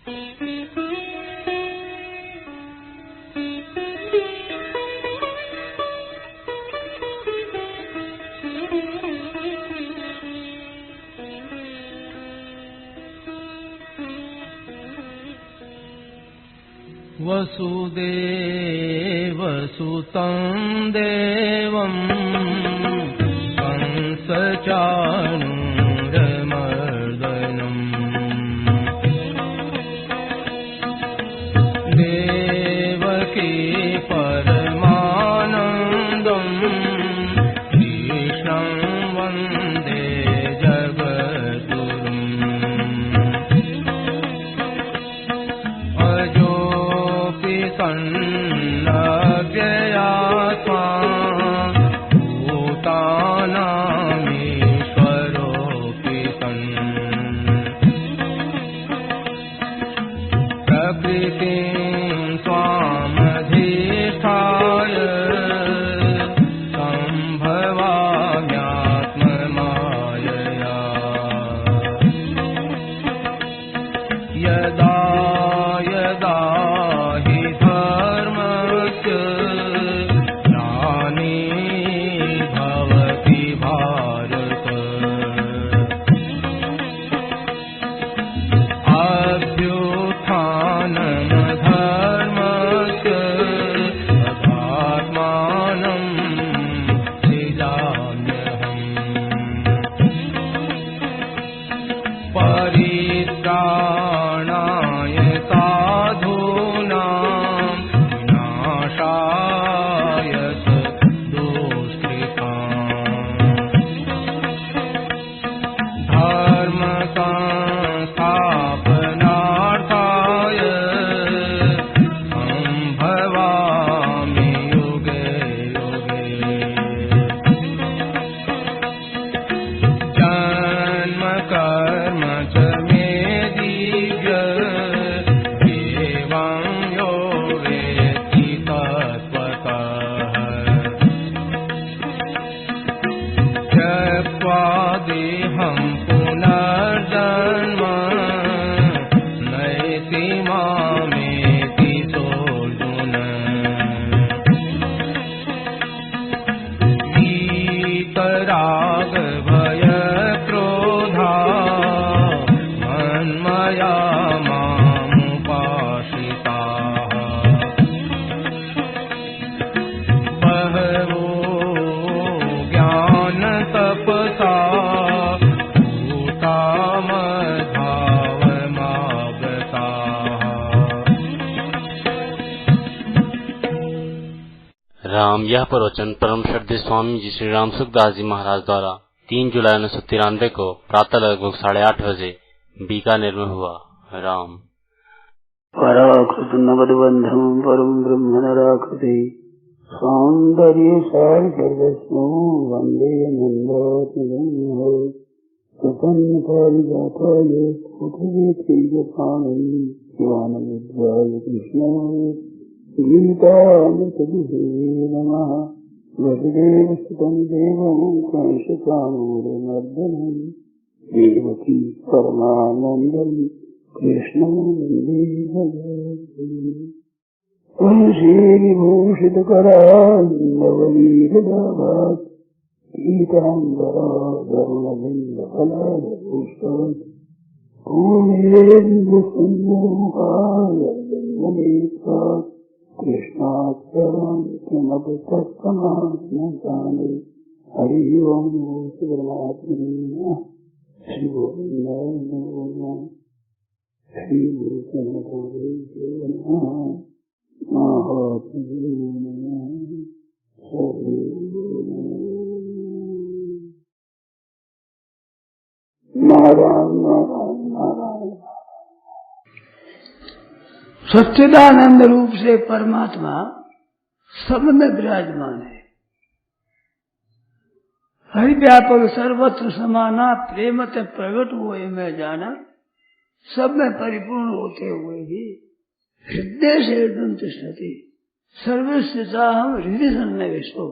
वसुदेवसुतं देवं कंसचाणूरमर्दनम् देवकी परमानन्दं कृष्णं वन्दे जगद्गुरुम् सन्नव्ययात्मा भूतानामीश्वरोऽपि सन् प्रकृतिं स्वामधिष्ठाय सम्भवाम्यात्ममायया यदा यदा हि धर्मस्य ग्लानिर्भवति भारत अभ्युत्थानमधर्मस्य तदात्मानं सृजाम्यहम् परित्राणाय साधूनां विनाशाय दुष्कृताम् धर्म संस्थापनार्थाय सम्भवामि युगे युगे जन्म कर्म च मे दिव्य एवं यो वेत्ति तत्त्वतः त्यक्त्वा देहं पुनर्जन्म नैति मामेति सोऽर्जुन वीतराग भय क्रोधा मन्मया मामुपाश्रिताः बहवो ज्ञानतपसा भूता मद्भावमागताः। राम। यह प्रवचन परम श्रद्धेय स्वामी जी श्री राम सुखदास जी महाराज द्वारा 3 जुलाई 1993 को प्रातः लगभग 8:30 बजे बीकानेर में हुआ। राम। पराकृत नवद्बन्धं परं ब्रह्म नराकृते सौन्दर्य सार सर्वस्वं वन्दे नन्दात्मजं प्रपन्न पारिजाताय पुत्रवेत्रैकपाणये ज्ञानमुद्राय कृष्णाय गीतामृतदुहे नमः। वसुदेवसुतं देवं कंसचाणूरमर्दनं देवकी परमानन्दं कृष्णं वन्दे जगद्गुरुम्। तुलसीविभूषितकरान्नवनीरदाभात् पीताम्बराधर्मलिङ्गफलादपुष्पवत् पूर्णेन्दुसुन्दरमुखायर्दन्यनेत्रात् कृष्णात् परं किमपि तत्समात्मसाने। हरि ओं परमात्मने नमः। श्री गोविन्दाय श्री गुरु नमः। नारायण नारायण नारायण। सच्चिदानंद रूप से परमात्मा सब में विराजमान है। हरि व्यापक सर्वत्र समाना प्रेमत प्रगट हुए में जाना। सब में परिपूर्ण होते हुए भी हृदय से हृदय तिष्ठति सर्वस्थिता हम हृदय सन्निवेशो।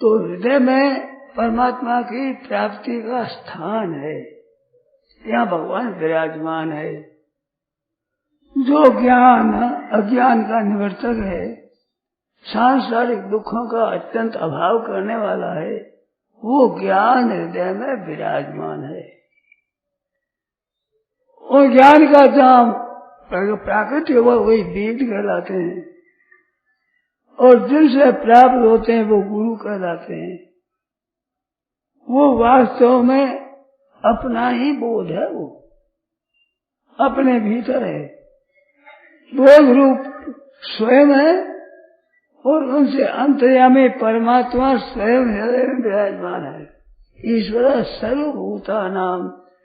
तो हृदय में परमात्मा की प्राप्ति का स्थान है। यहाँ भगवान विराजमान है। जो ज्ञान अज्ञान का निवर्तक है, सांसारिक दुखों का अत्यंत अभाव करने वाला है, वो ज्ञान हृदय में विराजमान है। और ज्ञान का जहाँ प्राकृत हुआ वही वेद कहलाते हैं, और जिनसे प्राप्त होते हैं वो गुरु कहलाते हैं। वो वास्तव में अपना ही बोध है, वो अपने भीतर है, बोध रूप स्वयं है, और उनसे अंतर्यामी परमात्मा स्वयं हृदय में विराजमान है। ईश्वर सर्वभूतानां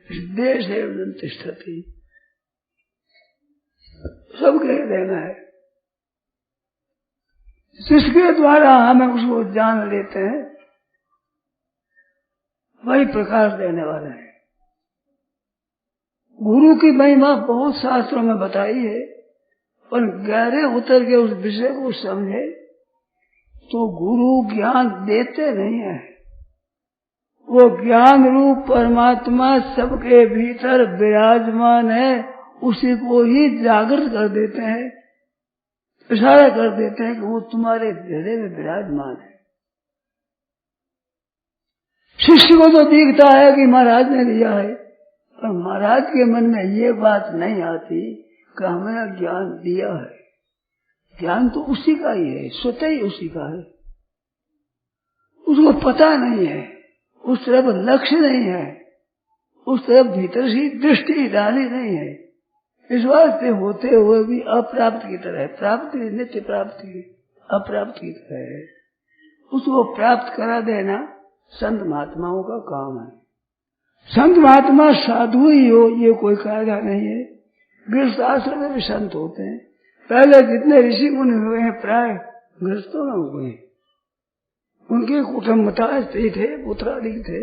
हृदयेषु तिष्ठति, सबके हृदय में है। जिसके द्वारा हमें उसको जान लेते हैं वही प्रकाश देने वाला है। गुरु की महिमा बहुत शास्त्रों में बताई है, पर गहरे उतर के उस विषय को समझे तो गुरु ज्ञान देते नहीं है। वो ज्ञान रूप परमात्मा सबके भीतर विराजमान है, उसी को ही जागृत कर देते हैं, इशारा कर देते हैं कि वो तुम्हारे हृदय में विराजमान है। शिष्य को तो दिखता है कि महाराज ने दिया है, पर महाराज के मन में ये बात नहीं आती कि हमें ज्ञान दिया है। ज्ञान तो उसी का ही है, स्वतः ही उसी का है। उसको पता नहीं है, उस तरफ लक्ष्य नहीं है, उस तरफ भीतर से दृष्टि डाली नहीं है। इस वास्ते होते हुए भी अप्राप्त की तरह है। प्राप्ति नित्य प्राप्ति अप्राप्त की तरह है। उसको प्राप्त करा देना संत महात्माओं का काम है। संत महात्मा साधु ही हो ये कोई कायदा नहीं है। गृहस्थ आश्रम में भी संत होते हैं। पहले जितने ऋषि मुनि हुए हैं प्राय गृहस्थों में हुए हैं। उनके कुटुंबता स्त्री थे, पुत्रादि थे,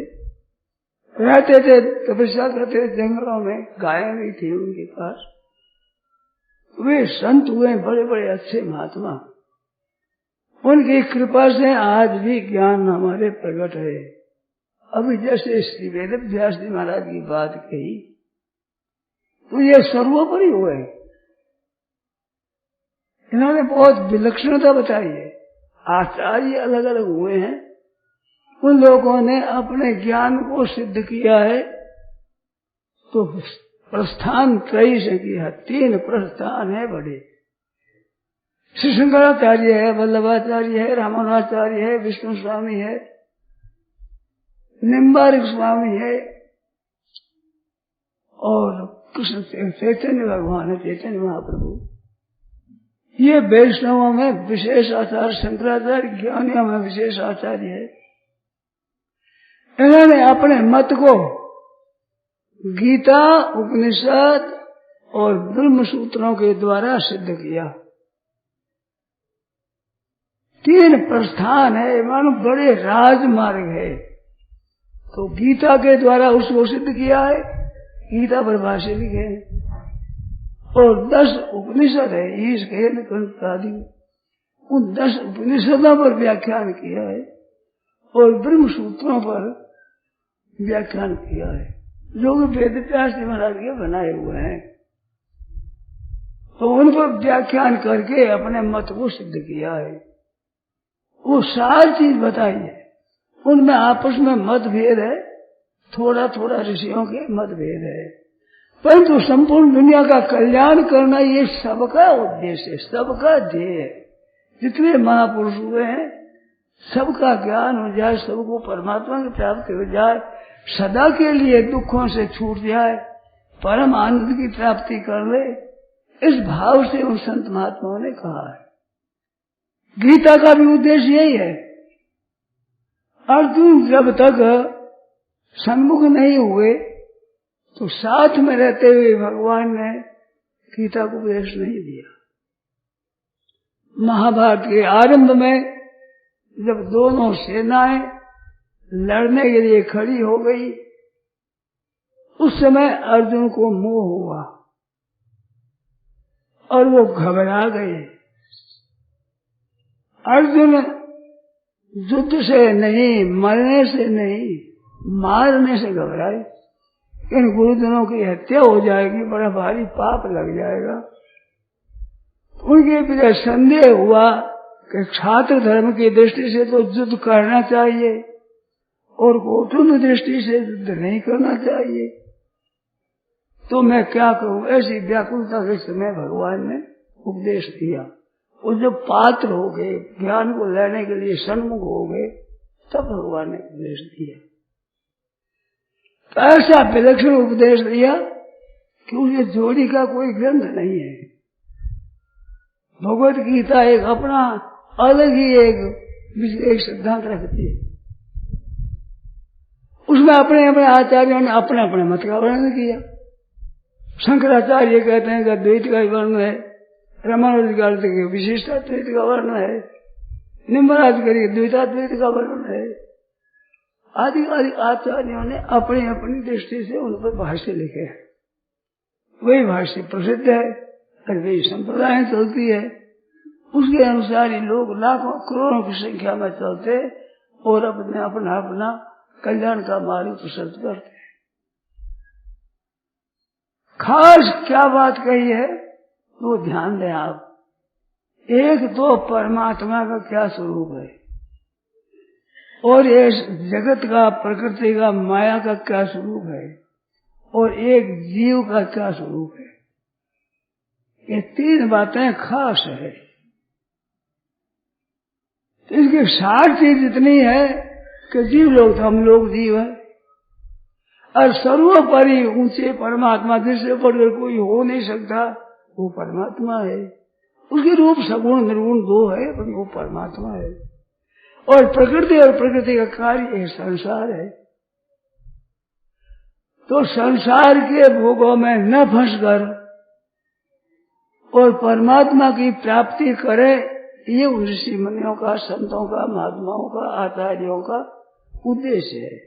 रहते थे, तपस्या करते थे जंगलों में, गायें भी थी उनके पास। वे संत हुए बड़े बड़े अच्छे महात्मा। उनकी कृपा से आज भी ज्ञान हमारे प्रकट है। अभी जैसे श्री वेद व्यास जी महाराज की बात कही तो ये सर्वोपरि हुए। इन्होंने बहुत विलक्षणता बताई है। आचार्य अलग अलग हुए हैं, उन लोगों ने अपने ज्ञान को सिद्ध किया है तो प्रस्थान त्रयी से किया। 3 प्रस्थान है बड़े। श्री शंकराचार्य है, वल्लभाचार्य है, रामानुजाचार्य है, विष्णु स्वामी है, निम्बारिक स्वामी है, और कृष्ण चैतन्य भगवान है, चैतन्य महाप्रभु। ये वैष्णवों में विशेष आचार्य शंकराचार्य, ज्ञानियों में विशेष आचार्य है। इन्होंने अपने मत को गीता, उपनिषद और ब्रह्म सूत्रों के द्वारा सिद्ध किया। 3 प्रस्थान है, मानो बड़े राजमार्ग है। तो गीता के द्वारा उसको सिद्ध किया है, गीता पर भाष्य लिखे हैं, और 10 उपनिषद है, ईश आदि, उन 10 उपनिषदों पर व्याख्यान किया है और ब्रह्म सूत्रों पर व्याख्यान किया है, जो कि वेद व्यास जी महाराज के बनाए हुए हैं। तो उन पर व्याख्यान करके अपने मत को सिद्ध किया है। वो सारी चीज बताई है। उनमें आपस में मतभेद है, थोड़ा थोड़ा ऋषियों के मतभेद है, परंतु संपूर्ण दुनिया का कल्याण करना ये सबका उद्देश्य है, सबका ध्येय है। जितने महापुरुष हुए हैं सबका ज्ञान हो जाए, सबको परमात्मा की प्राप्ति हो जाए, सदा के लिए दुखों से छूट जाए, परम आनंद की प्राप्ति कर ले, इस भाव से उन संत महात्माओं ने कहा है। गीता का भी उद्देश्य यही है। अर्जुन जब तक सन्मुख नहीं हुए तो साथ में रहते हुए भगवान ने गीता को उपदेश नहीं दिया। महाभारत के आरंभ में जब दोनों सेनाएं लड़ने के लिए खड़ी हो गई, उस समय अर्जुन को मोह हुआ और वो घबरा गए। अर्जुन युद्ध से नहीं, मरने से नहीं, मारने से घबराए। इन गुरुजनों की हत्या हो जाएगी, बड़ा भारी पाप लग जाएगा, उनके पीछे संदेह हुआ कि छात्र धर्म की दृष्टि से तो युद्ध करना चाहिए और कौटुंब दृष्टि से युद्ध नहीं करना चाहिए, तो मैं क्या करूं। ऐसी व्याकुलता के समय भगवान ने उपदेश दिया। और जब पात्र हो गए, ज्ञान को लेने के लिए सन्मुख हो गए, तब भगवान ने उपदेश दिया। तो ऐसा विलक्षण उपदेश दिया कि उसके जोड़ी का कोई ग्रंथ नहीं है। भगवत गीता एक अपना अलग ही एक सिद्धांत रखती है। उसमें अपने अपने आचार्यों ने अपने अपने मत का वर्णन किया। शंकराचार्य कहते हैं कि द्वैत का वर्णन है, रामानुज कहते हैं विशिष्टाद्वैत का वर्णन है, निम्बराज करिए द्वैताद्वैत का वर्णन है। आदि आदि आचार्यों ने अपनी अपनी दृष्टि से उन पर भाष्य लिखे हैं। वही भाष्य प्रसिद्ध है और वही संप्रदाय चलती है। उसके अनुसार ही लोग लाखों करोड़ों की संख्या में चलते और अपने अपना अपना कल्याण का मार्ग प्रशस्त करते हैं। खास क्या बात कही है वो ध्यान दें आप। एक तो परमात्मा का क्या स्वरूप है और ये जगत का, प्रकृति का, माया का क्या स्वरूप है और एक जीव का क्या स्वरूप है। ये तीन बातें खास है। इसकी सार चीज इतनी है कि जीव लोग तो हम लोग जीव है और सर्वोपरि ऊंचे परमात्मा जिससे बढ़कर कोई हो नहीं सकता वो परमात्मा है। उसके रूप सगुण निर्गुण दो है पर वो परमात्मा है। और प्रकृति और प्रकृति का कार्य है, संसार है। तो संसार के भोगों में न फंसकर और परमात्मा की प्राप्ति करे, ये ऋषि मुनियों का, संतों का, महात्माओं का, आचार्यों का उद्देश्य है।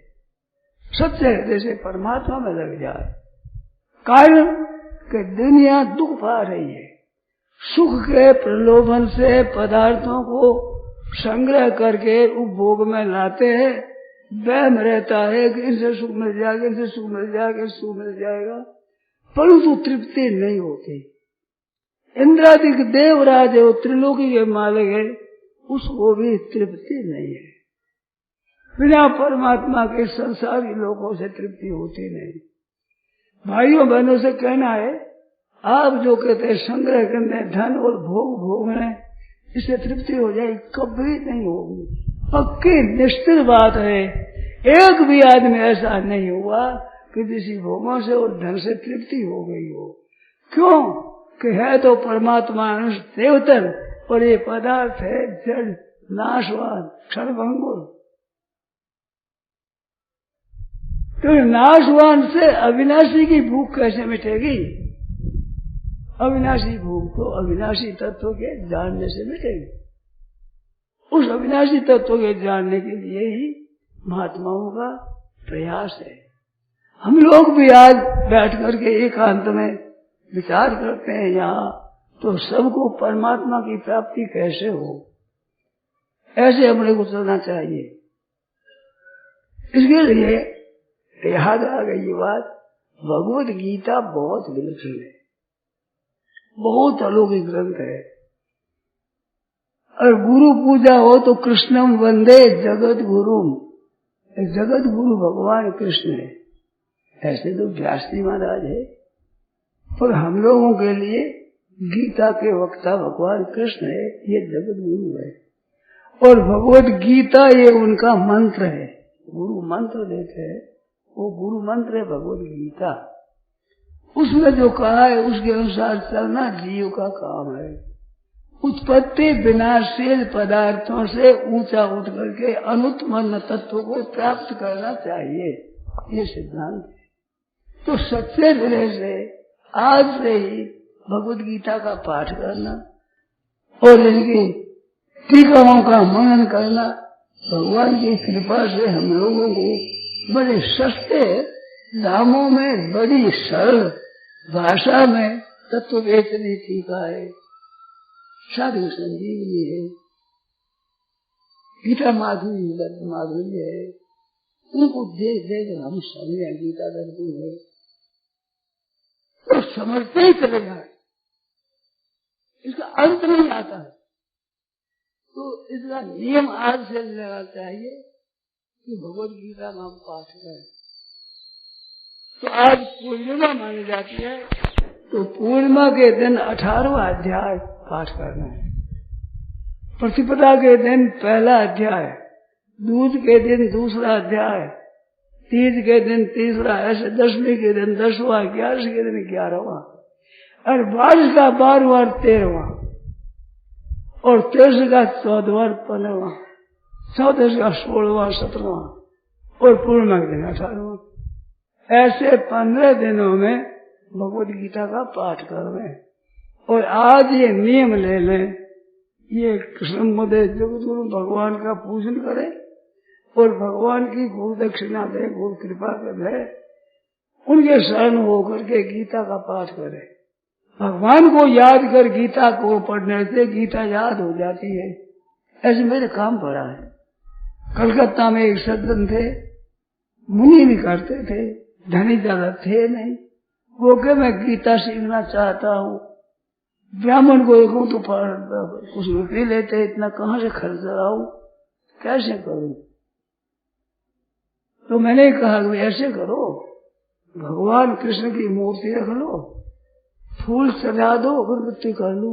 सच्चे हृदय से परमात्मा में लग जाए। कारण कि दुनिया दुख पा रही है। सुख के प्रलोभन से पदार्थों को संग्रह करके उपभोग में लाते हैं। वहम रहता है कि इनसे सुख मिल जाएगा, इनसे सुख मिल जाएगा, सुख मिल जाएगा, परंतु तृप्ति नहीं होती। इंद्रादिक देवराज है, वो त्रिलोकी के मालिक है, उसको भी तृप्ति नहीं है। बिना परमात्मा के संसारी लोगों से तृप्ति होती नहीं। भाइयों बहनों से कहना है, आप जो कहते हैं संग्रह करने, धन और भोग भोगने, इससे तृप्ति हो जाएगी, कभी नहीं होगी। पक्की निश्चित बात है। एक भी आदमी ऐसा नहीं हुआ कि किसी भोगों से और धन से तृप्ति हो गई हो। क्यों कि है तो परमात्मा अंश देवतन और ये पदार्थ है जड़, नाशवान, क्षणभंगुर। तो नाशवान से अविनाशी की भूख कैसे मिटेगी? अविनाशी भूख तो अविनाशी तत्व के जानने से मिटेगी। उस अविनाशी तत्व के जानने के लिए ही महात्माओं का प्रयास है। हम लोग भी आज बैठ करके एकांत में विचार करते हैं यहाँ, तो सबको परमात्मा की प्राप्ति कैसे हो, ऐसे अपने को चलना चाहिए। इसके लिए याद आ गई ये बात, भगवत गीता बहुत विलक्षण है, बहुत अलौकिक ग्रंथ है। और गुरु पूजा हो तो कृष्णम वंदे जगत गुरुम। जगत गुरु भगवान कृष्ण है। ऐसे तो व्यास जी महाराज है, पर हम लोगों के लिए गीता के वक्ता भगवान कृष्ण है, ये जगत गुरु है। और भगवत गीता ये उनका मंत्र है। गुरु मंत्र देते हैं, वो गुरु मंत्र है भगवत गीता। उसमें जो कहा है उसके अनुसार चलना जीव का काम है। उत्पत्ति विनाशशील पदार्थों से ऊंचा उठ करके अनुत्पन्न तत्व को प्राप्त करना चाहिए, ये सिद्धांत है। तो सच्चे हृदय से आज से ही भगवत गीता का पाठ करना और इनकी टीकाओं का मनन करना, भगवान की कृपा से हम लोगों को बड़े सस्ते दामों में, बड़ी सरल भाषा में तत्व वेचनी टीका है, साधु संजीवनी है, गीता माधुर्य है। उनको देख देख हम समझे गीता दर्पण है और समझते ही चले जाए। इसका अर्थ नहीं आता है। तो इसका नियम आज से लेना चाहिए कि भगवत गीता में हम पाठ करें। तो आज पूर्णिमा मानी जाती है, तो पूर्णिमा के दिन 18वां अध्याय पाठ करना है। प्रतिपदा के दिन पहला अध्याय, दूज के दिन दूसरा अध्याय, तीज के दिन तीसरा, ऐसे दशमी के दिन 10वां, 11 के दिन 11वां, और 22 का 12वां, 13वां, और 23 का 14वां, 15वां, 14 का 16वां, 17वां, और पूर्णिमा के दिन 18वां। ऐसे 15 दिनों में भगवत गीता का पाठ कर लें। और आज ये नियम ले लें, ये कृष्ण मदे जगतगुरु भगवान का पूजन करें और भगवान की गुरु दक्षिणा दे, गुरु कृपा करे, उनके शरण होकर के गीता का पाठ करें। भगवान को याद कर गीता को पढ़ने से गीता याद हो जाती है। ऐसे मेरे काम पड़ा है। कलकत्ता में एक सज्जन थे, मुनि भी करते थे, धनी ज्यादा थे नहीं। वो के मैं गीता सीखना चाहता हूँ, ब्राह्मण को देखूं तो कुछ रुपये लेते, इतना कहाँ से खर्च कराऊं, कैसे करूं? तो मैंने कहा कि ऐसे करो, भगवान कृष्ण की मूर्ति रख लो, फूल सजा दो, अगरबत्ती कर लो,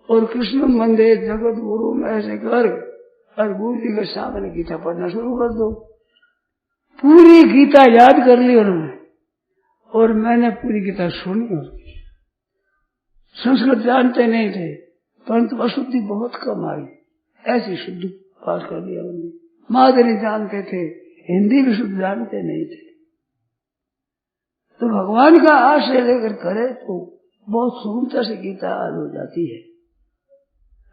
और कृष्ण मंदिर जगत गुरु में ऐसे कर, और गुरु जी के सामने गीता पढ़ना शुरू कर दो। पूरी गीता याद कर ली उन्होंने, और मैंने पूरी गीता सुनी। संस्कृत जानते नहीं थे, परंतु अशुद्धि बहुत कम आई, ऐसी शुद्ध पाठ कर दिया उन्होंने। मादरी जानते थे, हिंदी भी शुद्ध जानते नहीं थे। तो भगवान का आश्रय लेकर करे तो बहुत सुगमता से गीता याद हो जाती है,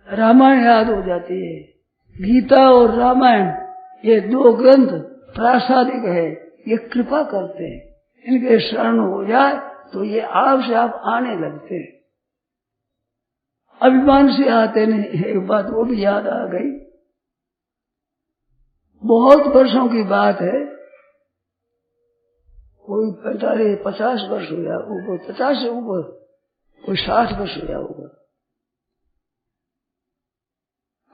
रामायण याद हो जाती है। गीता और रामायण ये 2 ग्रंथ प्रासादिक है, ये कृपा करते हैं। इनके शरण हो जाए तो ये आप से आप आने लगते हैं, अभिमान से आते नहीं। एक बात वो भी याद आ गई, बहुत वर्षों की बात है, कोई 45-50 वर्ष हो गया ऊपर, 50 से ऊपर, कोई 60 वर्ष हो गया होगा।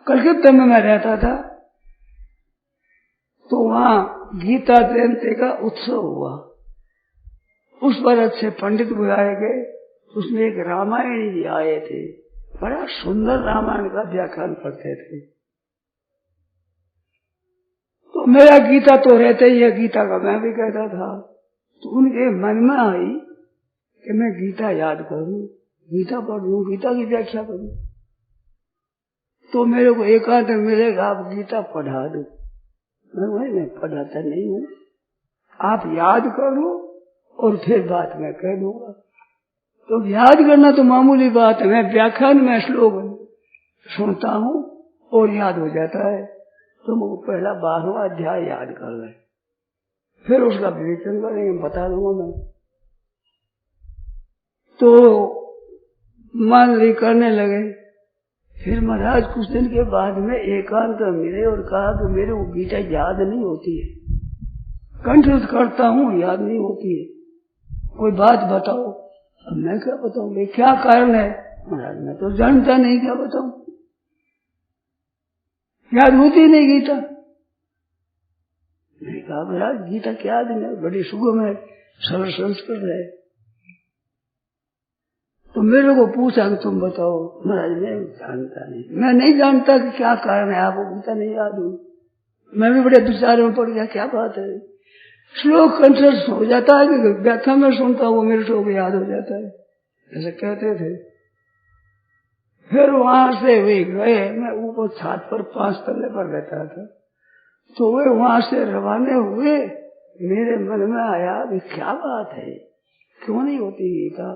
कलकत्ता में मैं रहता था, तो वहां गीता जयंती का उत्सव हुआ। उस पर अच्छे पंडित बुलाए गए, उसमें एक रामायणी जी आए थे, बड़ा सुंदर रामायण का व्याख्यान करते थे। तो मेरा गीता तो रहता ही है, गीता का मैं भी कहता था। तो उनके मन में आई कि मैं गीता याद करूं, गीता पढ़ूं, गीता की व्याख्या करूं। तो मेरे को एकांत मिलेगा, आप गीता पढ़ा दो। मैं पढ़ाता नहीं हूँ, आप याद करो और फिर बात मैं कह दूंगा। तो याद करना तो मामूली बात है, मैं व्याख्यान में श्लोक सुनता हूँ और याद हो जाता है। तो मुझे पहला 12वां अध्याय याद कर ले, फिर उसका विवेचन करेंगे, बता दूंगा मैं। तो मान ली करने लगे। फिर महाराज कुछ दिन के बाद में एकांत मिले और कहा कि मेरे को गीता याद नहीं होती है, कंठस्थ करता हूँ, याद नहीं होती है, कोई बात बताओ। अब मैं क्या बताऊं भाई, क्या कारण है? महाराज मैं तो जानता नहीं, क्या बताऊं, याद होती नहीं गीता। मैंने कहा महाराज गीता क्या याद है, बड़ी सुगम है, सरल संस्कृत है। तो मेरे को पूछा कि तुम बताओ। महाराज मैं जानता नहीं, मैं नहीं जानता कि क्या कारण है, आपको गीता नहीं याद हुई। मैं भी बड़े विचारों में पड़ गया, क्या बात है। श्लोक कंठस्थ हो जाता है कि व्याख्या में सुनता हूँ, मेरे श्लोक याद हो जाता है, ऐसे कहते थे। फिर वहां से वे गए, मैं ऊपर छत पर 5 तल्ले पर रहता था। तो वे वहां से रवाने हुए, मेरे मन में आया कि क्या बात है, क्यों नहीं होती गीता।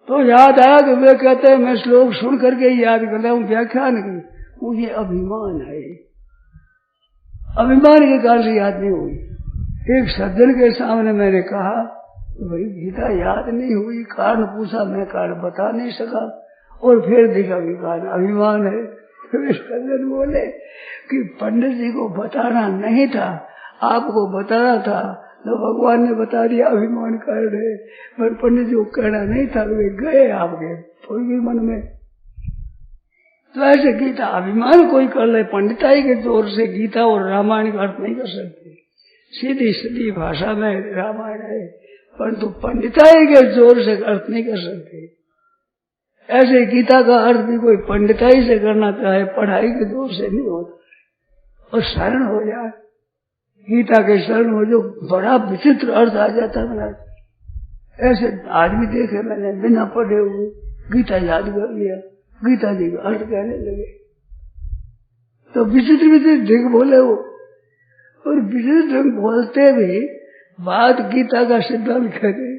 तो याद आया कि वे कहते हैं मैं श्लोक सुन करके ही याद करता हूँ, व्याख्यान की। मुझे अभिमान है, अभिमान के कारण से याद नहीं हुई। एक सज्जन के सामने मैंने कहा भाई गीता याद नहीं हुई, कारण पूछा, मैं कारण बता नहीं सका, और फिर देखा कि कारण अभिमान है। फिर सज्जन बोले कि पंडित जी को बताना नहीं था, आपको बताना था, तो भगवान ने बता दिया अभिमान कर रहे, पर पंडित जी को कहना नहीं था, वे गए आपके थोड़ी भी मन में। तो ऐसे गीता अभिमान कोई कर ले, पंडिताई के जोर से गीता और रामायण का अर्थ नहीं कर सकते। सीधी सीधी भाषा में रामायण है, परंतु पंडिताई के जोर से अर्थ नहीं कर सकते। ऐसे गीता का अर्थ भी कोई पंडिताई से करना चाहे, पढ़ाई के जोर से नहीं होता। और शरण हो जाए, गीता के शरण हो जो बड़ा विचित्र अर्थ आ जाता है। ऐसे आदमी देखे मैंने बिना पढ़े हुए गीता याद कर लिया, गीता जी का अर्थ कहने लगे। तो विचित्र विचित्र ढंग बोले वो, और विचित्र ढंग बोलते भी बात गीता का सिद्धांत कहते,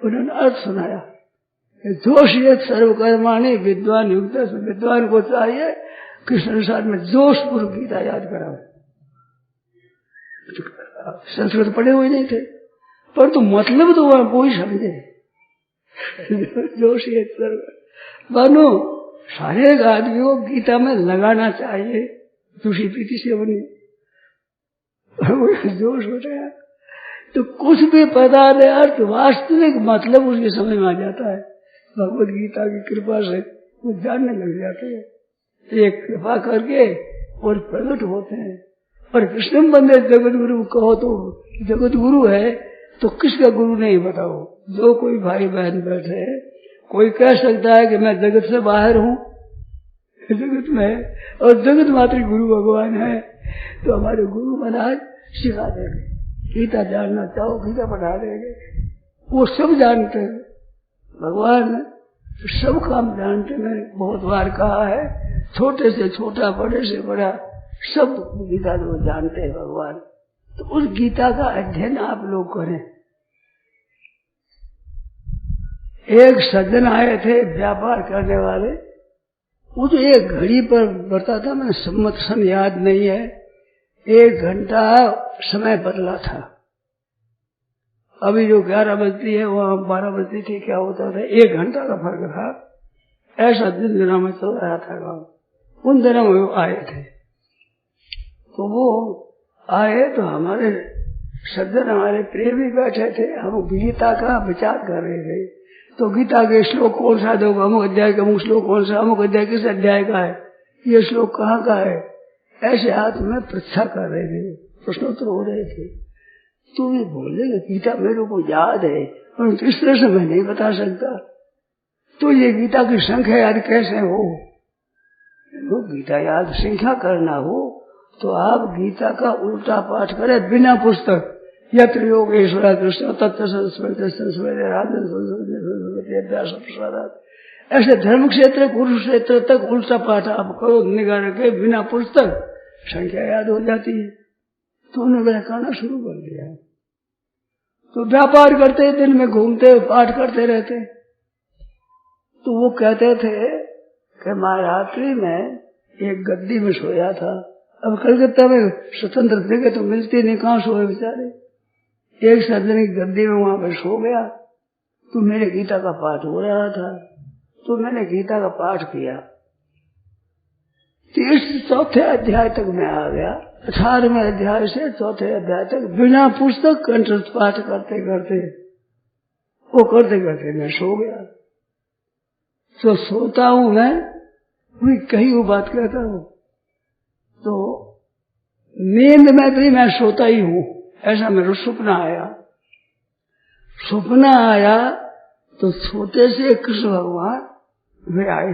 उन्होंने अर्थ सुनाया। जोशियत सर्वकर्माणि विद्वान युक्त, विद्वान को चाहिए कि संसार में जोशपूर्वक गीता याद कराओ। संस्कृत पढ़े हुए नहीं थे, पर तो मतलब तो वहां कोई समझे। जोशियत सर्व मानो सारे आदमी को गीता में लगाना चाहिए, दूसरी प्रीति से बनी जोश हो गया तो कुछ भी पता दे अर्थ वास्तविक मतलब उसके समझ में आ जाता है। भगवत गीता की कृपा से वो जानने लग जाते हैं, एक कृपा करके और प्रकट होते हैं। और कृष्ण बंदे जगत गुरु कहो तो जगत गुरु है तो किसका गुरु नहीं बताओ। जो कोई भाई बहन बैठे, कोई कह सकता है कि मैं जगत से बाहर हूँ, जगत में, और जगत मात्र गुरु भगवान है। तो हमारे गुरु महाराज सिखा देंगे, गीता जानना चाहो गीता पढ़ा देंगे। वो सब जानते हैं, भगवान सब काम जानते हैं। मैंने बहुत बार कहा है, छोटे से छोटा बड़े से बड़ा सब गीता जो जानते हैं भगवान। तो उस गीता का अध्ययन आप लोग करें। एक सज्जन आए थे व्यापार करने वाले, वो तो एक घड़ी पर बढ़ता था, मैंने सम्मत सन याद नहीं है, 1 घंटा समय बदला था। अभी जो 11 बजती है वहां 12 बजती थी, क्या होता था 1 घंटा का फर्क था। ऐसा दिन दिनों में चल रहा था गाँव। उन दिनों में वो आए थे, तो वो आए तो हमारे सज्जन हमारे प्रेमी बैठे थे, हम गीता का विचार कर रहे थे। तो गीता के श्लोक कौन सा दो, अमुक अध्याय का अमुक श्लोक कौन सा, अमुक अध्याय किस अध्याय का है, ये श्लोक कहाँ का है, ऐसे हाथ में परीक्षा कर रहे थे, प्रश्नोत्तर हो रहे थे। तो ये बोले गीता मेरे को याद है पर इस तरह से मैं नहीं बता सकता। तो ये गीता की संख्या याद कैसे हो? वो गीता याद संख्या करना हो तो आप गीता का उल्टा पाठ करें बिना पुस्तक। यत्र योगेश्वर कृष्ण तत्व ऐसे धर्म क्षेत्र कुरुक्षेत्र तक उल्टा पाठ आप करो निगाह के बिना पुस्तक, संख्या याद हो जाती है। तो उन्होंने करना शुरू कर दिया। तो व्यापार करते दिन में घूमते पाठ करते रहते। तो वो कहते थे कि मैं रात्रि में एक गद्दी में सोया था। अब कलकत्ता में स्वतंत्र जगह तो मिलती नहीं, कहाँ सोए बेचारे। एक सज्जन की गद्दी में वहां पर सो गया। तो मेरे गीता का पाठ हो रहा था, तो मैंने गीता का पाठ किया। 4थे अध्याय तक मैं आ गया। 18वें अध्याय से 4थे अध्याय तक बिना पुस्तक कंठस्थ पाठ करते करते मैं सो गया। तो सोता हूं मैं कहीं वो बात कहता हूं, तो नींद में भी मैं सोता ही हूं। ऐसा मेरा सपना आया तो छोटे से कृष्ण भगवान वे आए।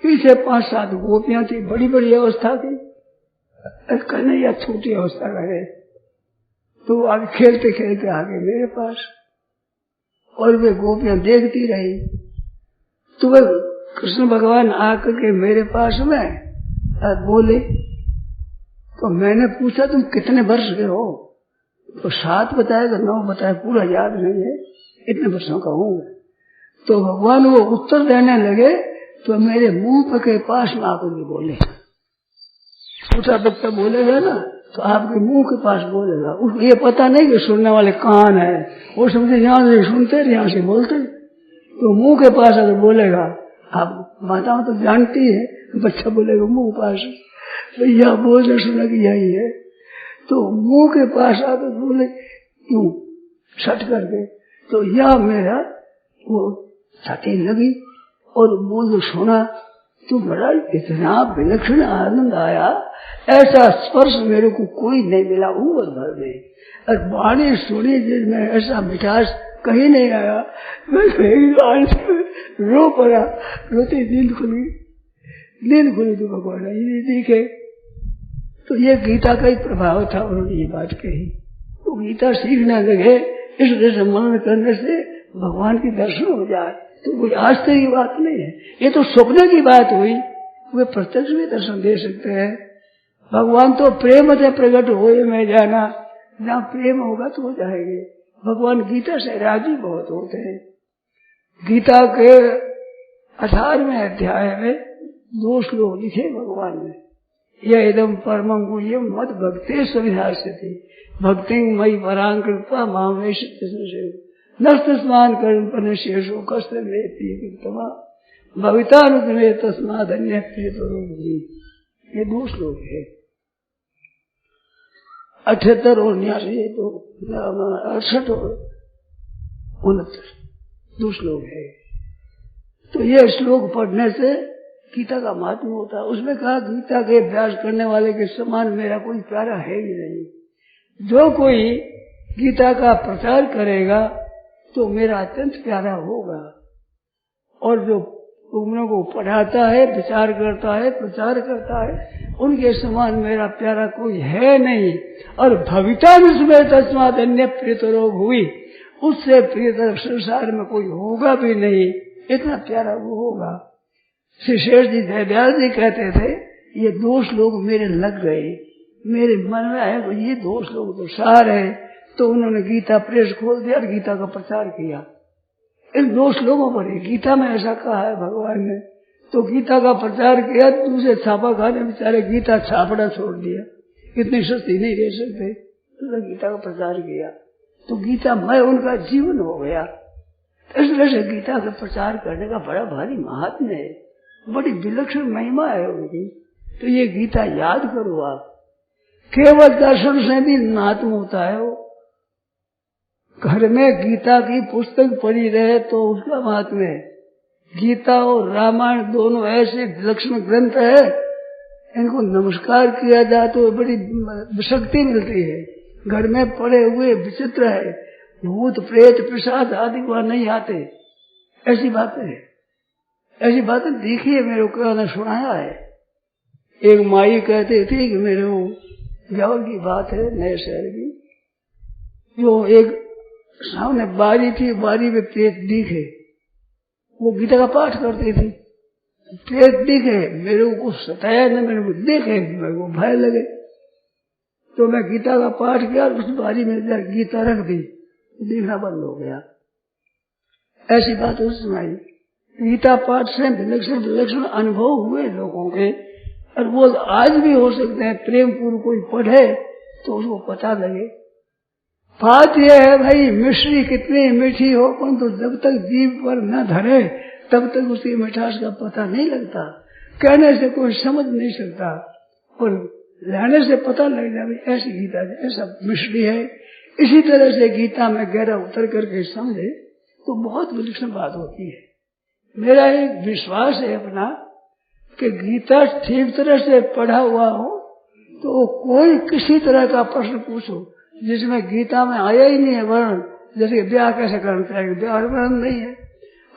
पीछे 5-7 गोपियां थी, बड़ी बड़ी अवस्था की। कन्हैया छोटी अवस्था का है। तो आगे खेलते खेलते आगे मेरे पास, और वे गोपियां देखती रही। तो वे कृष्ण भगवान आकर के मेरे पास में बोले। तो मैंने पूछा तुम कितने वर्ष के हो? तो 7 बताया, 9 बताया, पूरा याद नहीं है, इतने वर्षों का हूँ। तो भगवान वो उत्तर देने लगे तो मेरे मुंह के पास में आकर के बोले। छोटा बच्चा बोलेगा ना तो आपके मुंह के पास बोलेगा। उसको ये पता नहीं कि सुनने वाले कान है, वो समझे यहाँ से सुनते यहाँ से बोलते। तो मुंह के पास अगर बोलेगा, आप माताओं तो जानती है, बच्चा बोलेगा मुंह पास, तो यह बोलने सुना कि यही है। तो मुंह के पास आकर बोले क्यों छट करके, तो यह मेरा वो छाती लगी और बोल सुना तो बड़ा इतना विलक्षण आनंद आया, ऐसा स्पर्श मेरे को कोई नहीं मिला उम्र भर में। और वाणी सुनी जिसमें ऐसा मिठास कहीं नहीं आया। मैं रो पड़ा, रोती नींद खुली तो भगवान ही नहीं दिखे। तो ये गीता का ही प्रभाव था, उन्होंने ये बात कही। तो गीता सीखने लगे, इस तरह से मनन करने से भगवान की दर्शन हो जाए तो कोई आश्चर्य की बात नहीं है। ये तो स्वप्न की बात हुई, वे प्रत्यक्ष भी दर्शन दे सकते हैं। भगवान तो प्रेम से प्रकट होए में जाना, जहाँ प्रेम होगा तो हो जाएंगे। भगवान गीता से राजी बहुत होते हैं। गीता के 18वें अध्याय में 2 श्लोक लिखे भगवान ने, यह इदम परमं गुह्यम मद भक्ते सविधास्यति भक्ति मई परां कृपा मामेश नस्तस्मान कर्म शेषो कष्ट भवितानुग्रहे तस्माद अन्य प्रेतोरुग्री। ये 2 श्लोक है, 78 और 89 तो 68 और 69 2 श्लोक है। तो ये श्लोक पढ़ने से गीता का महात्म्य होता है। उसमें कहा गीता के अभ्यास करने वाले के समान मेरा कोई प्यारा है ही नहीं। जो कोई गीता का प्रचार करेगा तो मेरा अत्यंत प्यारा होगा, और जो तुमने को पढ़ाता है, विचार करता है, प्रचार करता है, उनके समान मेरा प्यारा कोई है नहीं। और भविता में तस्मात् अन्य प्रेतरोग हुई, उससे प्रियतर संसार में कोई होगा भी नहीं, इतना प्यारा वो होगा। श्री शेष जी जयदयाल जी कहते थे ये 2 श्लोक मेरे लग गए, मेरे मन में आया तो ये 2 श्लोक तो सार है। तो उन्होंने गीता प्रेस खोल दिया और गीता का प्रचार किया इन 2 श्लोकों पर। गीता में ऐसा कहा है भगवान ने, तो गीता का प्रचार किया। दूसरे छापा खाने बेचारे गीता छापना छोड़ दिया, इतनी सस्ती नहीं रह सकते, तो गीता का प्रचार किया। तो गीता में उनका जीवन हो गया। इस तरह से गीता का प्रचार करने का बड़ा भारी महात्म्य है, बड़ी विलक्षण महिमा है उनकी। तो ये गीता याद करो आप। केवल दर्शन से भी महात्म होता है। वो घर में गीता की पुस्तक पढ़ी रहे तो उसका महात्म्य है। गीता और रामायण दोनों ऐसे विलक्षण ग्रंथ है, इनको नमस्कार किया जाए तो बड़ी शक्ति मिलती है। घर में पड़े हुए विचित्र है, भूत प्रेत पिशाच आदि वहां नहीं आते। ऐसी बातें है, ऐसी बातें देखी है, मेरे को ने सुनाया है। एक माई कहते थे कि मेरे को ब्यावर की बात है नए शहर की, जो एक सामने बारी थी, बारी में प्रेत दिखे, वो गीता का पाठ करती थी। प्रेत दिखे, मेरे को सताया न, मेरे को देखे, मेरे को भय लगे, तो मैं गीता का पाठ किया, उस बारी में गीता रख दी, देखना बंद हो गया। ऐसी बात उस सुनाई। गीता पाठ से विलक्षण अनुभव हुए लोगों के, और वो आज भी हो सकते हैं। प्रेम पूर्व कोई पढ़े तो उसको पता लगे। बात यह है भाई, मिश्री कितनी मीठी हो, परंतु जब तक जीभ पर न धरे तब तक उसकी मिठास का पता नहीं लगता। कहने से कोई समझ नहीं सकता, और रहने से पता लग जाए ऐसी गीता ऐसा मिश्री है। इसी तरह से गीता में गहरा उतर करके समझे तो बहुत विलक्षण बात होती है। मेरा एक विश्वास है अपना कि गीता ठीक तरह से पढ़ा हुआ हो तो कोई किसी तरह का प्रश्न पूछो जिसमें गीता में आया ही नहीं है वर्ण, जैसे ब्याह कैसे करना चाहिए, ब्याह वर्ण नहीं है,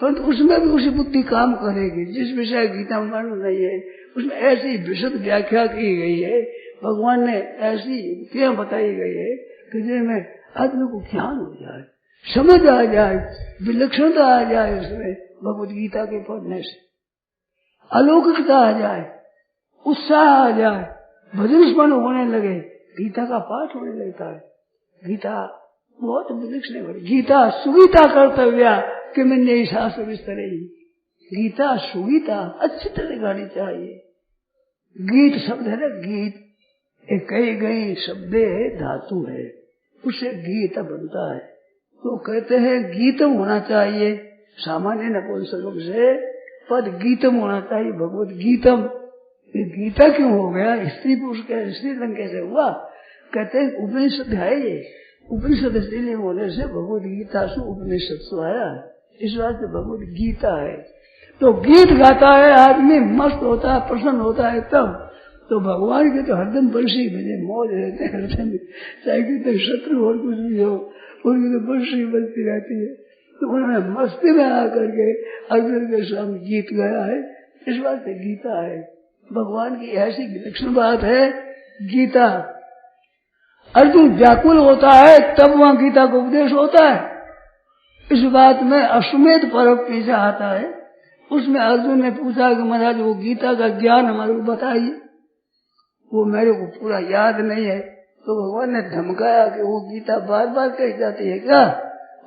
परंतु उसमें भी उसी बुद्धि काम करेगी। जिस विषय गीता में वर्ण नहीं है उसमें ऐसी विशद व्याख्या की गई है, भगवान ने ऐसी युक्तियां बताई गई है कि जिसमें आदमी को ज्ञान हो जाए, समझ आ जाए, विलक्षणता आ जाए, उसमें भगवत गीता के पढ़ने से अलौकिकता आ जाए, उत्साह आ जाए, भजन स्मरण होने लगे, गीता का पाठ होने लगता है। गीता बहुत विलक्षण है। गीता सुगीता कर्तव्या कि मैंने शास्त्र विस्तर ही। गीता सुगीता अच्छी तरह गानी चाहिए। गीत शब्द है ना, गीत एक कई गई शब्द है, धातु है, उससे गीत बनता है। तो कहते हैं गीतम होना चाहिए, सामान्य नपुंसक से पद गीतम होना चाहिए, भगवत गीतम। ये गीता क्यों हो गया? स्त्री पुरुष के स्त्री रंग कैसे हुआ? कहते हैं उपनिषद है ये, उपनिषद इसलिए होने से भगवत गीता से उपनिषद से आया है, इस बात से भगवत गीता है। तो गीत गाता है आदमी, मस्त होता है, प्रसन्न होता है, तब तो भगवान के तो हरदम बंशी बजे मौज रहते हैं हरदम, चाहे कितने शत्रु और कुछ भी हो, उनकी तो बंशी बजती रहती है। तो उन्होंने मस्ती में आकर के अर्जुन के सामने गीत गाया है, इस बात से गीता है। भगवान की ऐसी विलक्षण बात है गीता। अर्जुन व्याकुल होता है तब वहां गीता का उपदेश होता है। इस बात में अश्वमेध पर्व पीछे आता है, उसमें अर्जुन ने पूछा कि महाराज वो गीता का ज्ञान हमारे को बताइए, वो मेरे को पूरा याद नहीं है। तो भगवान ने धमकाया कि वो गीता बार बार कही जाती है क्या?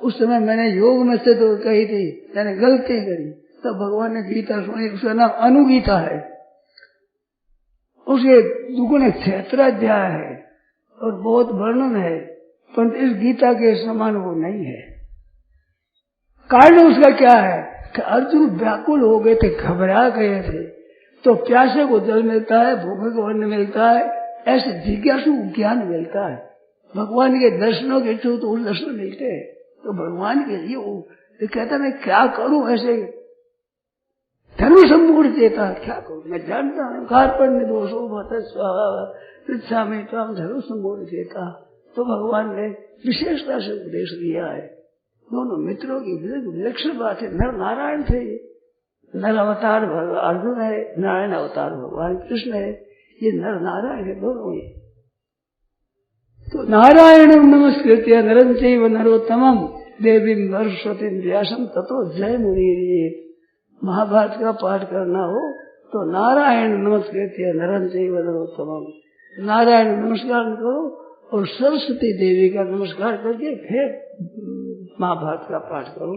उस समय मैंने योग में से तो कही थी, मैंने गलती करी। तब भगवान ने गीता सुनी, उसका नाम अनुगीता है। उसके दुगुने क्षेत्राध्याय है और बहुत वर्णन है, परंतु इस गीता के समान वो नहीं है। कारण उसका क्या है कि अर्जुन व्याकुल हो गए थे, घबरा गए थे। तो प्यासे को जल मिलता है, भूखे को अन्न मिलता है, ऐसे जिज्ञासु ज्ञान मिलता है। भगवान के दर्शनों के इच्छुक तो उस दर्शन मिलते हैं। तो भगवान के लिए वो कहता मैं क्या करूं, ऐसे धर्म सम्मूढ़ चेता क्या करूं, मैं जानता हूँ कार्पण्य दोषो पृच्छा में तो हम धर्म सम्मूढ़ चेता। तो भगवान ने विशेषता से उपदेश दिया है। दोनों मित्रों की विलक्षण बात है। नर नारायण थे, नर अवतार अर्जुन है, नारायण अवतार भगवान कृष्ण है। ये नर नारायण है दोनों ही। तो नारायण नमस्कृत्य नरं चैव नरोत्तमं देवीं सरस्वतीं व्यासं ततो जय मुनीर। महाभारत का पाठ करना हो तो नारायण नमस्कृत्य नरं चैव नरोत्तमं, नारायण नमस्कार करो और सरस्वती देवी का नमस्कार करके फिर महाभारत का पाठ करो।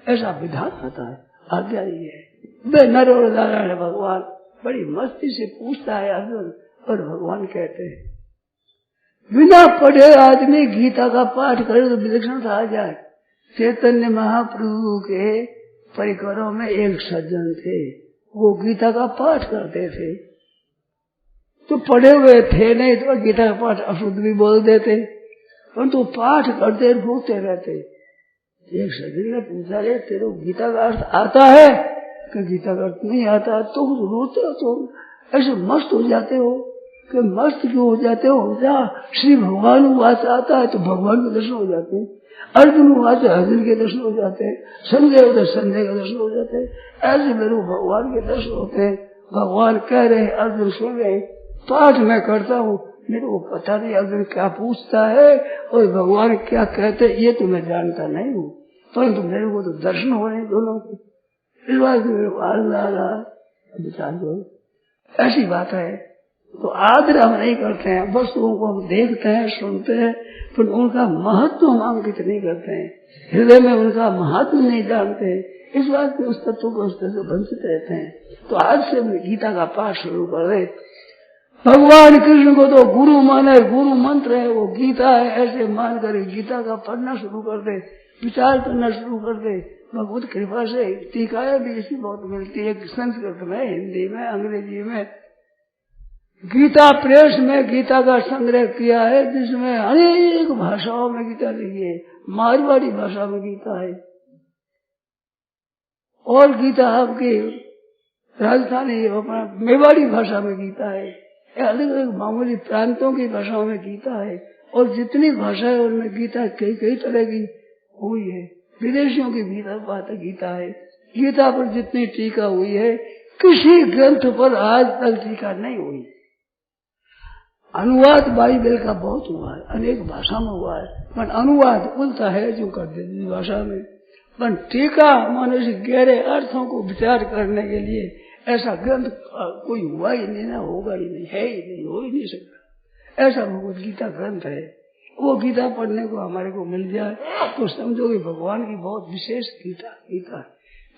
ऐसा विधान होता है, आज्ञा ये है। वे नर और नारायण भगवान बड़ी मस्ती से पूछता है अर्जुन, और भगवान कहते हैं बिना पढ़े आदमी गीता का पाठ करे तो विलक्षणता आ जाए। चैतन्य महाप्रभु के परिकरों में एक सज्जन थे, वो गीता का पाठ करते थे। तो पढ़े हुए थे नहीं तो गीता का पाठ अशुद्ध भी बोल देते, परंतु पाठ करते रोते रहते। एक सज्जन ने पूछा रे तेरे गीता का अर्थ आता है? कि गीता का अर्थ नहीं आता। तो रोते हो, तो ऐसे मस्त हो जाते हो कि मस्त क्यों हो जाते हो? जा श्री भगवान वहां से आता है तो भगवान के दर्शन हो जाते हैं, अर्जुन वहां से अर्जुन के दर्शन हो जाते हैं, संजय होते संजय के दर्शन हो जाते हैं। ऐसे मेरे भगवान के दर्शन होते हैं। भगवान कह रहे हैं, अर्जुन सुन रहे, पाठ मैं करता हूँ, मेरे को पता नहीं अर्जुन क्या पूछता है और भगवान क्या कहते ये तो मैं जानता नहीं हूँ, परंतु मेरे को तो दर्शन हो रहे दोनों के। इस बात से मेरे को विचार दो। ऐसी बात है। तो आदर हम नहीं करते हैं, वस्तुओं को हम देखते हैं सुनते हैं, पर उनका महत्व हम अंकित नहीं करते हैं, हृदय में उनका महत्व नहीं जानते। इस बात में उस तत्व को उस तरह से वंचित रहते हैं। तो आज से हम गीता का पाठ शुरू कर रहे। भगवान कृष्ण को तो गुरु माने, गुरु मंत्र है वो गीता है, ऐसे मान कर गीता का पढ़ना शुरू कर दे, विचार करना शुरू कर दे। भगवत कृपा से टीकाएं भी इसी बहुत मिलती है, संस्कृत में, हिंदी में, अंग्रेजी में। गीता प्रेस में गीता का संग्रह किया है, जिसमें अनेक भाषाओं में गीता लिखी है। मारवाड़ी भाषा में गीता है, और गीता आपकी राजस्थानी मेवाड़ी भाषा में गीता है, अलग अलग मामूली प्रांतों की भाषाओं में गीता है। और जितनी भाषा है उनमें गीता कई कई तरह की हुई है। विदेशियों की भी बात गीता है। गीता पर जितनी टीका हुई है, किसी ग्रंथ पर आज तक टीका नहीं हुई। अनुवाद बाइबल का बहुत हुआ है, अनेक भाषा में हुआ है, पर अनुवाद उल्टा है जो कर देती भाषा में। पर टीका मनुष्य गहरे अर्थों को विचार करने के लिए ऐसा ग्रंथ कोई हुआ ही नहीं, ना होगा ही नहीं, है ही नहीं, हो ही नहीं सकता। ऐसा भगवत गीता ग्रंथ है। वो गीता पढ़ने को हमारे को मिल जाए तो समझो कि भगवान की बहुत विशेष गीता है।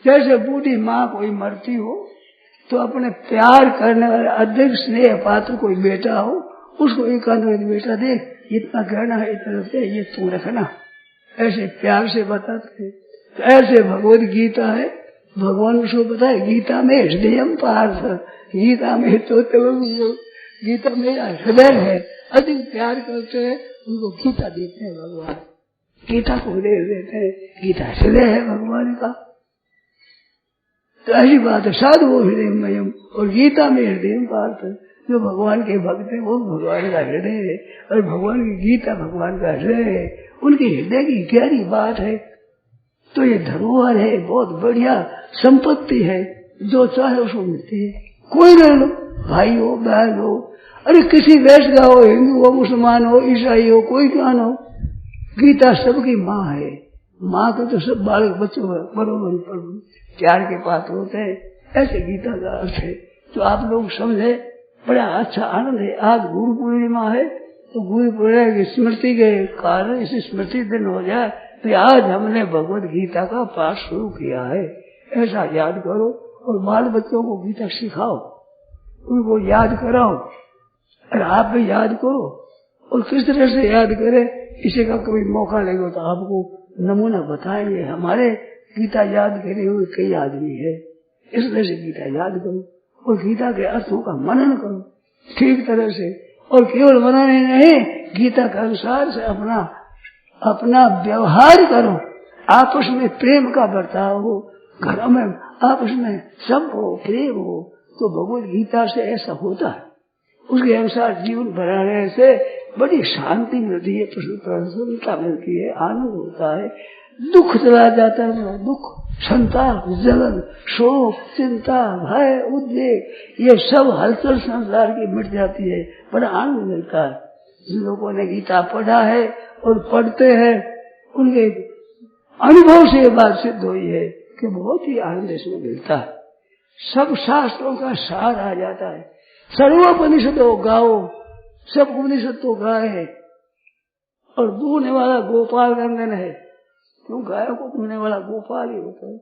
जैसे बूढ़ी माँ कोई मरती हो तो अपने प्यार करने वाले अधिक स्नेह पात्र कोई बेटा हो, उसको एकांत बेटा दे, इतना गहना है, इतना से ये तू रखना, ऐसे प्यार से बताते हैं। तो ऐसे भगवत गीता है। भगवान उसको बताए गीता में हृदय पार्थ, गीता में तो गीता मेरा हृदय है, अधिक प्यार करते हैं उनको गीता देते हैं भगवान, गीता को हृदय देते हैं, गीता हृदय है भगवान का। तो ऐसी बात है, साधु वो हृदयमयम और गीता में हृदय पार्थ, जो भगवान के भक्त है वो भगवान का हृदय है और भगवान की गीता भगवान का हृदय है, उनके हृदय की गहरी बात है। तो ये धरोहर है, बहुत बढ़िया संपत्ति है, जो चाहे उसको मिलती है। कोई रह लो, भाई हो बहन हो, अरे किसी वैश्य का हो, हिंदू हो, मुसलमान हो, ईसाई हो, कोई जान हो, गीता सबकी माँ है। माँ के तो सब बालक बच्चों बरोबर प्यार के पात्र होते हैं, ऐसे गीता का अर्थ है। तो आप लोग समझे, बड़ा अच्छा आनंद है। आज गुरु पूर्णिमा है, तो गुरु पूर्णिमा की स्मृति के कारण इसे स्मृति दिन हो जाए, तो आज हमने भगवत गीता का पाठ शुरू किया है, ऐसा याद करो। और बाल बच्चों को गीता सिखाओ, उनको याद कराओ, और आप भी याद करो। और किस तरह से याद करें, इसी का कभी मौका लगेगा तो आपको नमूना बताएंगे। हमारे गीता याद करे हुए कई आदमी है, इस तरह से गीता याद करो और गीता के अर्थों का मनन करो ठीक तरह से। और केवल मनन ही नहीं, गीता के अनुसार से अपना व्यवहार करो। आपस में प्रेम का बर्ताव हो, घरों में आपस में सब हो, प्रेम हो, तो भगवत गीता से ऐसा होता है। उसके अनुसार जीवन बनाने से बड़ी शांति मिलती है, प्रसन्नता मिलती है, आनंद होता है, दुख चला जाता है। दुख, संताप, जलन, शोक, चिंता, भय, उद्वेग, ये सब हलचल संसार की मिट जाती है, बड़ा आनंद मिलता है। जिन लोगों ने गीता पढ़ा है और पढ़ते हैं, उनके अनुभव से ये बात सिद्ध हुई है कि बहुत ही आनंद इसमें मिलता है। सब शास्त्रों का सार आ जाता है। सर्वोपनिषदों गाओ, सब उपनिषद तो गाए, और दूने वाला गोपाल नंदन है, क्यों गायों को दूने वाला गोपाल ही होता है।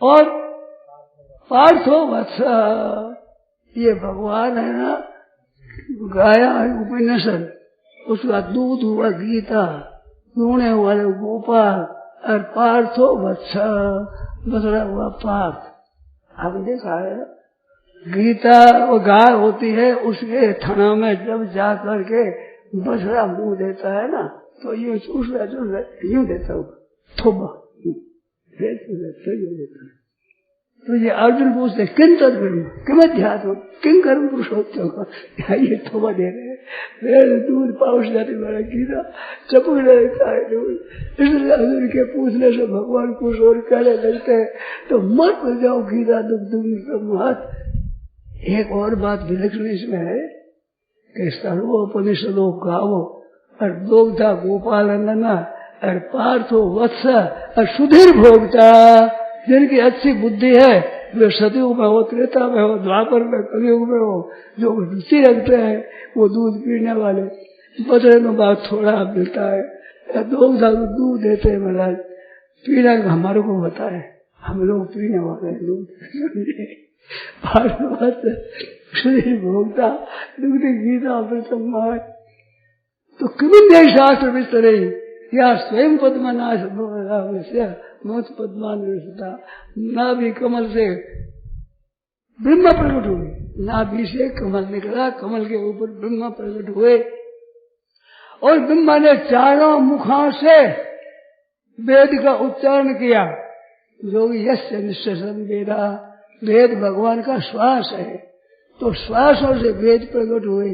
और पार्थो वत्स, ये भगवान है ना, गाया है उपनिषद, उसका दूध हुआ गीता, दूने वाले गोपाल, और पार्थो वत्स बसरा हुआ पार्थ। आपने देखा है गीता वो गाय होती है, उसके थना में जब जा करके बछड़ा मुंह देता है ना, तो ये यूं देता होगा, थोबा देता है। तो ये अर्जुन पूछते किन तत्व किमध्यात्म किन कर्म पुरुषोत्तम, ये थोबा दे रहे हैं, दूध पाउस जाने वाला गीता चपक रहता है दूध। इसलिए अर्जुन के पूछने से भगवान खुश और कहने लगते हैं, तो मत जाओ गीता दुख महत। एक और बात विलक्षण इसमें है कि सर्वोपनिषदों गावो, और दोग्धा गोपाल नंदना, और पार्थो वत्स, और सुधीर भोगता, जिनकी अच्छी बुद्धि है, वे सतयुग में हो, त्रेता में हो, द्वापर में, कलयुग में हो, जो रुचि रखते हैं वो दूध पीने वाले, बछड़े में बहुत थोड़ा मिलता है, दोग्धा दूध देते हैं महाराज, पीना हमारे को होता है, हम लोग पीने वाले हैं दूध। भोगता दुग्ध गीता अमृतम, तो किमिंदे शास्त्र विस्तरे या स्वयं पद्मनाश मोत पद्मानुष्ठता, नाभि कमल से ब्रह्म प्रकट हुए, नाभि से कमल निकला, कमल के ऊपर ब्रह्म प्रकट हुए, और ब्रह्मा ने चारों मुखों से वेद का उच्चारण किया, जो यस्य निश्चय वेदा, वेद भगवान का श्वास है, तो श्वासों से वेद प्रकट हुए।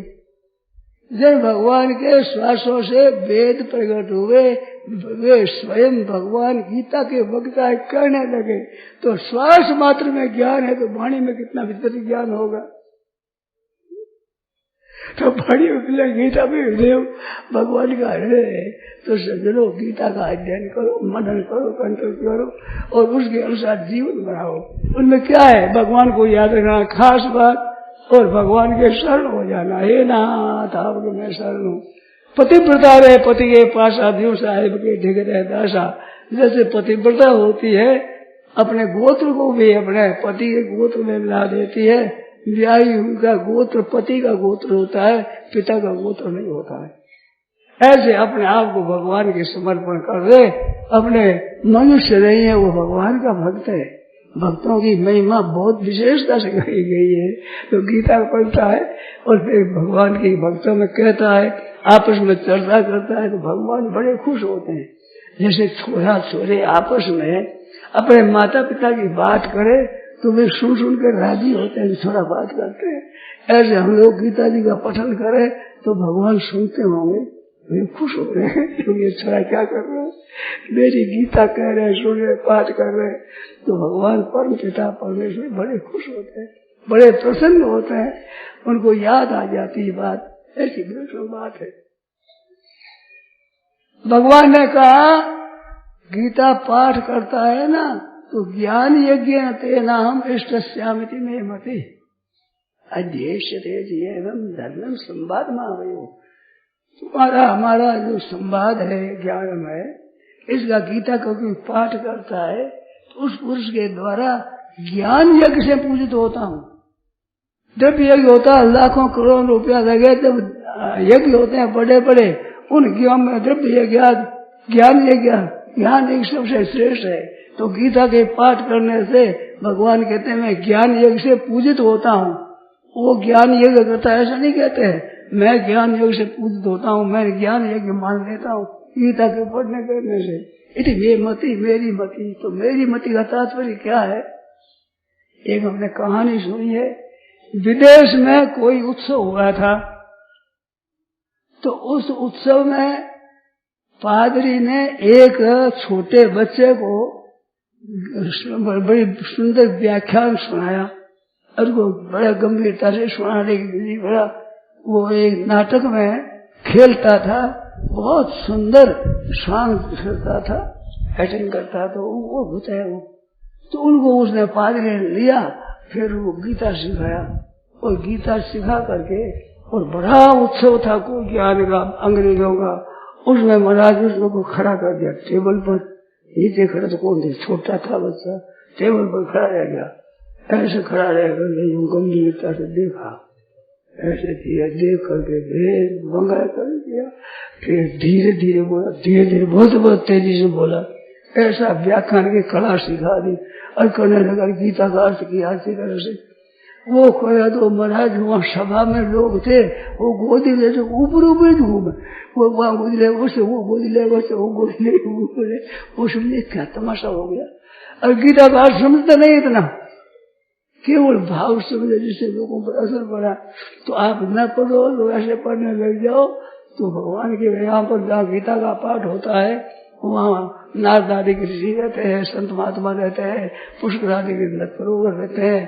जब भगवान के श्वासों से वेद प्रकट हुए, वे स्वयं भगवान गीता के वक्ता कहने लगे, तो श्वास मात्र में ज्ञान है, तो वाणी में कितना विस्तृत ज्ञान होगा। तो वाणी में गीता में हृदय भगवान का हृदय है, तो सज्जनों गीता का अध्ययन करो, मनन करो, कंठ करो, और उसके अनुसार जीवन बनाओ। उनमें क्या है, भगवान को याद रखना खास बात, और भगवान के शरण हो जाना, हे नाथ आपको मैं शरण हूँ। पतिव्रता रहे पति के पास आदियों साहिब के ढिग रहे दासा, जैसे पतिव्रता होती है अपने गोत्र को भी अपने पति के गोत्र में मिला देती है, ब्याही उनका गोत्र पति का गोत्र होता है, पिता का गोत्र नहीं होता है। ऐसे अपने आप को भगवान के समर्पण कर दे, अपने मनुष्य नहीं है वो भगवान का भक्त है, भक्तों की महिमा बहुत विशेषता से कही गई है। तो गीता पढ़ता है और फिर भगवान की भक्तों में कहता है, आपस में चर्चा करता है, तो भगवान बड़े खुश होते हैं। जैसे छोरा छोरे आपस में अपने माता पिता की बात करे तो वे सुन सुन कर राजी होते हैं, थोड़ा बात करते हैं। ऐसे हम लोग गीता जी का पठन करें तो भगवान सुनते होंगे, वे खुश हो रहे हैं तो ये छोरा क्या कर रहे हैं, मेरी गीता कह रहे, सुन रहे, पाठ कर रहे। तो भगवान परम पिता परमेश्वर बड़े खुश होते हैं, बड़े प्रसन्न होते हैं, उनको याद आ जाती है बात। ऐसी बिल्कुल बात है। भगवान ने कहा गीता पाठ करता है ना तो ज्ञान यज्ञ तेना हम इष्टस्यामिति में मति अध्यक्षते एवं धर्म संवाद मावयो। तुम्हारा हमारा जो संवाद है ज्ञान में, इसका गीता का कोई पाठ करता है तो उस पुरुष के द्वारा ज्ञान यज्ञ से पूजित होता हूँ। द्रव्य यज्ञ होता है, लाखों करोड़ रुपया लगे जब यज्ञ होते हैं बड़े बड़े, उन यज्ञों में द्रव्य यज्ञ ज्ञान यज्ञ, ज्ञान यज्ञ सबसे श्रेष्ठ है। तो गीता के पाठ करने से भगवान कहते हैं मैं ज्ञान यज्ञ से पूजित होता हूँ। वो ज्ञान यज्ञ करता है ऐसा नहीं कहते हैं, मैं ज्ञान यज्ञ से पूजित होता हूँ, मैं ज्ञान यज्ञ मान लेता हूँ गीता के पढ़ने करने से। इति वे मति मेरी मति। तो मेरी मति का तात्पर्य क्या है, एक हमने कहानी सुनी है, विदेश में कोई उत्सव हुआ था, तो उस उत्सव में पादरी ने एक छोटे बच्चे को बड़ी सुंदर व्याख्यान सुनाया और वो बड़ा गंभीरता से सुनाने के लिए बड़ा वो एक नाटक में खेलता था, बहुत सुंदर शांत करता था, एक्टिंग करता, तो वो बताया वो। तो उनको उसने पादरी ने लिया, फिर वो गीता सिखाया और गीता सिखा करके, और बड़ा उत्सव था कोई ज्ञान का अंग्रेजों का। उसमें महाराज उसको खड़ा कर दिया टेबल पर, नीचे खड़ा तो कौन थे, छोटा था बच्चा, टेबल पर खड़ा रह गया। ऐसे खड़ा रह करके यूं गंभीरता से देखा, ऐसे किया, देख करके भेद मंगा कर दिया, फिर धीरे धीरे बोला, धीरे धीरे बहुत बहुत तेजी से बोला, ऐसा व्याख्यान की कला सिखा दी और करने लगा गीता का अर्थ किया अच्छी तरह से। वो खोया तो महाराज वहाँ सभा में लोग थे, वो गोदी ले तो ऊपर ऊपर घूमे, वो वहाँ गोदी ले, उससे वो गोदी ले, उससे वो गोदी ले, वो समझे क्या तमाशा हो गया। और गीता का अर्थ समझता नहीं इतना, केवल भाव समझे, जिससे लोगों पर असर पड़ा। तो आप न पढ़ो, लोग ऐसे पढ़ने लग जाओ तो भगवान के यहाँ पर जहाँ गीता का पाठ होता है वहाँ नारद आदि के ऋषि रहते हैं, संत महात्मा रहते हैं, पुष्कर आदि के सरोवर रहते हैं,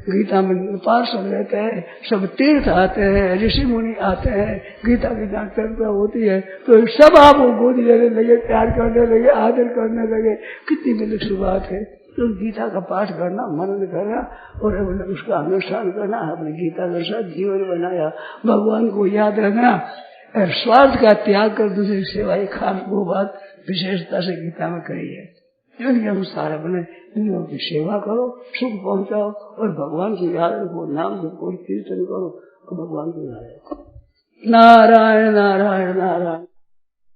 गीता में पार्षद रहते हैं, सब तीर्थ आते हैं, ऋषि मुनि आते हैं, गीता की जहाँ चर्चा होती है तो सब आप गोदी लेने लगे, प्यार करने लगे, आदर करने लगे। कितनी विलक्षण बात है। तो गीता का पाठ करना, मनन करना और उसका अनुष्ठान करना, अपने गीता के साथ जीवन बनाया, भगवान को याद रखना, स्वार्थ का त्याग कर दूसरी सेवाएं खास, वो बात विशेषता से गीता में कही है। इनके अनुसार अपने इंद्रियों की सेवा करो, सुख पहुंचाओ और भगवान की याद रखो, नाम जपो, कीर्तन करो और भगवान को याद रखो। नारायण नारायण नारायण।